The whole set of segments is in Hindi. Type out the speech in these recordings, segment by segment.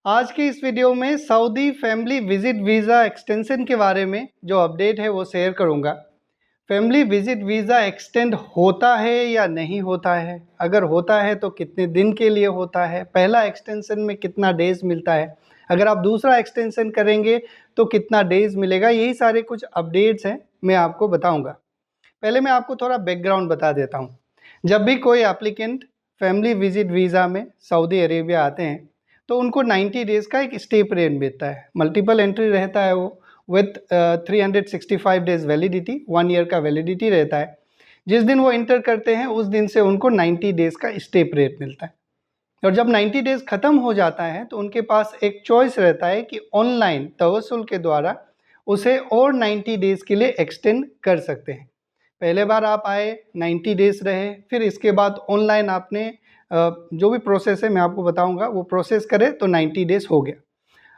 आज की इस वीडियो में Saudi family visit visa extension के बारे में जो अपडेट है वो शेयर करूंगा। फैमिली विजिट वीज़ा एक्सटेंड होता है या नहीं होता है, अगर होता है तो कितने दिन के लिए होता है, पहला एक्सटेंशन में कितना डेज मिलता है, अगर आप दूसरा एक्सटेंशन करेंगे तो कितना डेज मिलेगा, यही सारे कुछ अपडेट्स हैं मैं आपको बताऊँगा। पहले मैं आपको थोड़ा बैकग्राउंड बता देता हूँ। जब भी कोई एप्लीकेंट फैमिली विजिट वीज़ा में सऊदी अरेबिया आते हैं तो उनको 90 डेज़ का एक स्टे पीरियड मिलता है। मल्टीपल एंट्री रहता है वो विथ 365 डेज़ वैलिडिटी, 1 ईयर का वैलिडिटी रहता है। जिस दिन वो इंटर करते हैं उस दिन से उनको 90 डेज़ का स्टे पीरियड मिलता है। और जब 90 डेज़ ख़त्म हो जाता है तो उनके पास एक चॉइस रहता है कि ऑनलाइन तवस्सुल के द्वारा उसे और 90 डेज़ के लिए एक्सटेंड कर सकते हैं। पहले बार आप आए 90 डेज़ रहे, फिर इसके बाद ऑनलाइन आपने जो भी प्रोसेस है मैं आपको बताऊंगा वो प्रोसेस करें तो 90 डेज़ हो गया।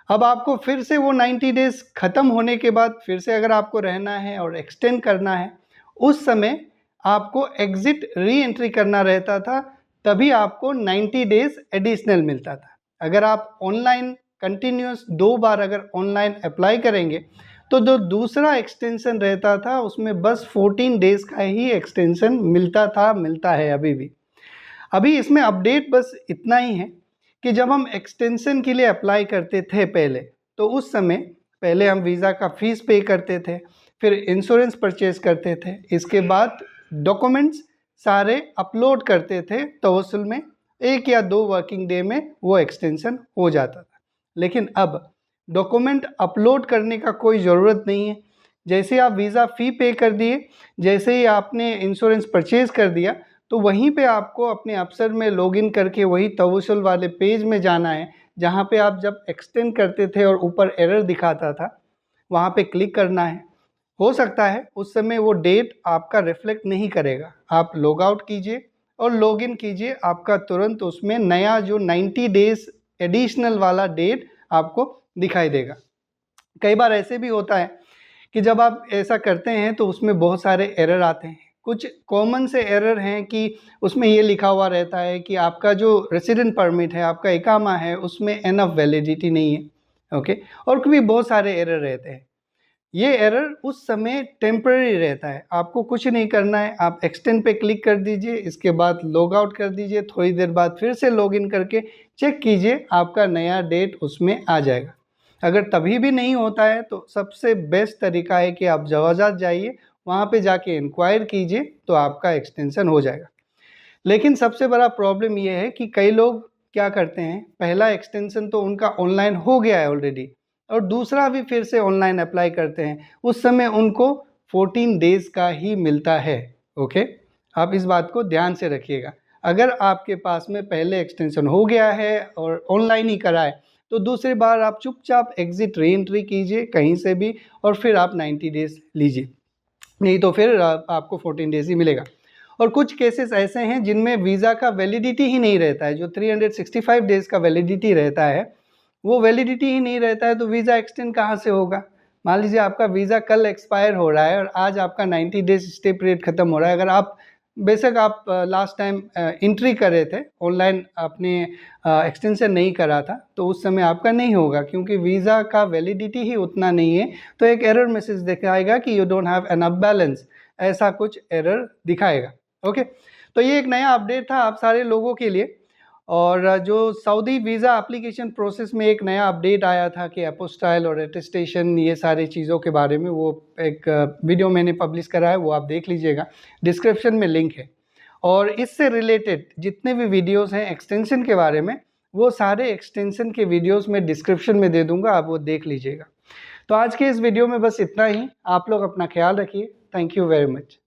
अब आपको फिर से वो 90 डेज़ ख़त्म होने के बाद फिर से अगर आपको रहना है और एक्सटेंड करना है, उस समय आपको एग्ज़िट री एंट्री करना रहता था, तभी आपको 90 डेज़ एडिशनल मिलता था। अगर आप ऑनलाइन कंटिन्यूस 2 बार अगर ऑनलाइन अप्लाई करेंगे तो जो दूसरा एक्सटेंशन रहता था उसमें बस 14 डेज़ का ही एक्सटेंशन मिलता है अभी भी। अभी इसमें अपडेट बस इतना ही है कि जब हम एक्सटेंशन के लिए अप्लाई करते थे पहले, तो उस समय पहले हम वीज़ा का फ़ीस पे करते थे, फिर इंश्योरेंस परचेज़ करते थे, इसके बाद डॉक्यूमेंट्स सारे अपलोड करते थे तवस्सुल में, 1 या 2 वर्किंग डे में वो एक्सटेंशन हो जाता था। लेकिन अब डॉक्यूमेंट अपलोड करने का कोई ज़रूरत नहीं है। जैसे आप वीज़ा फ़ी पे कर दिए, जैसे ही आपने इंश्योरेंस परचेज़ कर दिया, तो वहीं पे आपको अपने अफसर में लॉगिन करके वही तवस्सुल वाले पेज में जाना है, जहाँ पे आप जब एक्सटेंड करते थे और ऊपर एरर दिखाता था, वहाँ पे क्लिक करना है। हो सकता है उस समय वो डेट आपका रिफ्लेक्ट नहीं करेगा, आप लॉग आउट कीजिए और लॉगिन कीजिए, आपका तुरंत उसमें नया जो 90 डेज़ एडिशनल वाला डेट आपको दिखाई देगा। कई बार ऐसे भी होता है कि जब आप ऐसा करते हैं तो उसमें बहुत सारे एरर आते हैं। कुछ कॉमन से एरर हैं कि उसमें ये लिखा हुआ रहता है कि आपका जो रेसिडेंट परमिट है, आपका इकामा है, उसमें एनफ वैलिडिटी नहीं है, ओके। और भी बहुत सारे एरर रहते हैं। ये एरर उस समय टेम्पररी रहता है, आपको कुछ नहीं करना है, आप एक्सटेंड पे क्लिक कर दीजिए, इसके बाद लॉग आउट कर दीजिए, थोड़ी देर बाद फिर से लॉगिन करके चेक कीजिए, आपका नया डेट उसमें आ जाएगा। अगर तभी भी नहीं होता है तो सबसे बेस्ट तरीका है कि आप जवाजात जाइए, वहाँ पे जाके इंक्वायर कीजिए, तो आपका एक्सटेंशन हो जाएगा। लेकिन सबसे बड़ा प्रॉब्लम ये है कि कई लोग क्या करते हैं, पहला एक्सटेंशन तो उनका ऑनलाइन हो गया है ऑलरेडी और दूसरा भी फिर से ऑनलाइन अप्लाई करते हैं, उस समय उनको 14 डेज़ का ही मिलता है, ओके। आप इस बात को ध्यान से रखिएगा। अगर आपके पास में पहले एक्सटेंशन हो गया है और ऑनलाइन ही कराए, तो दूसरी बार आप चुपचाप एग्ज़िट री एंट्री कीजिए कहीं से भी और फिर आप 90 डेज़ लीजिए, नहीं तो फिर आपको 14 डेज़ ही मिलेगा। और कुछ केसेस ऐसे हैं जिनमें वीज़ा का वैलिडिटी ही नहीं रहता है, जो 365 डेज़ का वैलिडिटी रहता है, वो वैलिडिटी ही नहीं रहता है, तो वीज़ा एक्सटेंड कहाँ से होगा। मान लीजिए आपका वीज़ा कल एक्सपायर हो रहा है और आज आपका 90 डेज़ स्टे पीरियड ख़त्म हो रहा है। अगर आप बेशक आप लास्ट टाइम एंट्री कर रहे थे, ऑनलाइन आपने एक्सटेंशन नहीं करा था, तो उस समय आपका नहीं होगा क्योंकि वीज़ा का वैलिडिटी ही उतना नहीं है। तो एक एरर मैसेज दिखाएगा कि you don't have enough balance, ऐसा कुछ एरर दिखाएगा, ओके। तो ये एक नया अपडेट था आप सारे लोगों के लिए। और जो सऊदी वीज़ा एप्लीकेशन प्रोसेस में एक नया अपडेट आया था कि अपोस्टाइल और अटेस्टेशन, ये सारी चीज़ों के बारे में वो एक वीडियो मैंने पब्लिश करा है, वो आप देख लीजिएगा, डिस्क्रिप्शन में लिंक है। और इससे रिलेटेड जितने भी वीडियोस हैं एक्सटेंशन के बारे में, वो सारे एक्सटेंशन के वीडियोस में डिस्क्रिप्शन में दे दूँगा, आप वो देख लीजिएगा। तो आज के इस वीडियो में बस इतना ही। आप लोग अपना ख्याल रखिए। Thank you very much.